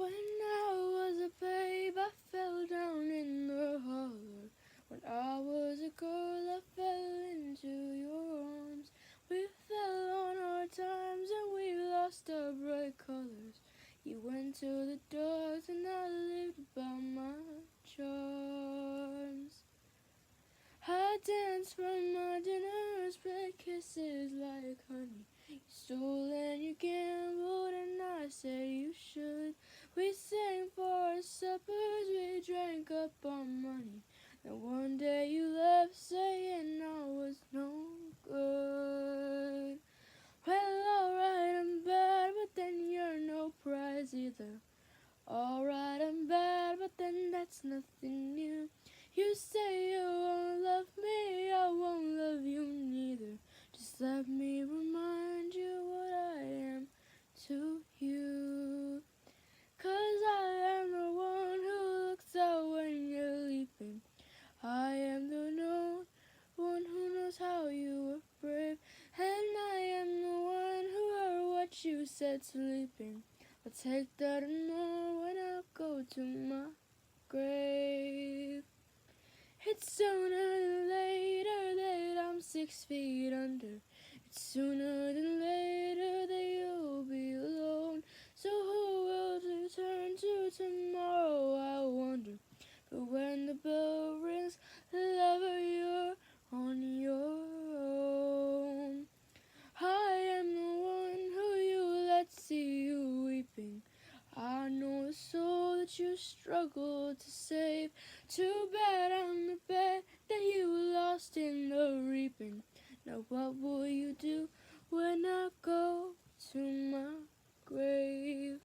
When I was a babe, I fell down in the holler. When I was a girl, I fell into your arms. We fell on hard times and we lost our bright colors. You went to the dogs and I lived by my charms. I danced from my dinner, spread kisses like honey. You stole and you gambled and I said you should. We sang for our suppers, we drank up our money. Then one day you left saying I was no good. Well, alright, I'm bad, but then you're no prize either. Alright, I'm bad, but then that's nothing new. You say you won't love me, I won't love you neither. Just let me remind you what I am to you. 'Cause I am the one who looks out when you're leaping. I am the one who knows how you were brave. And I am the one who heard what you said sleeping. I'll take that and more when I go to my grave. It's sooner than later that I'm 6 feet under. It's sooner than later that you'll be alone. So who will return to tomorrow, I wonder. But when the bell rings, lover, you're on your own. I am the one who you let see you weeping. I know the soul that you struggled to save. Too bad I'm the bed that you lost in the reaping. Now what will you do when I go to my grave?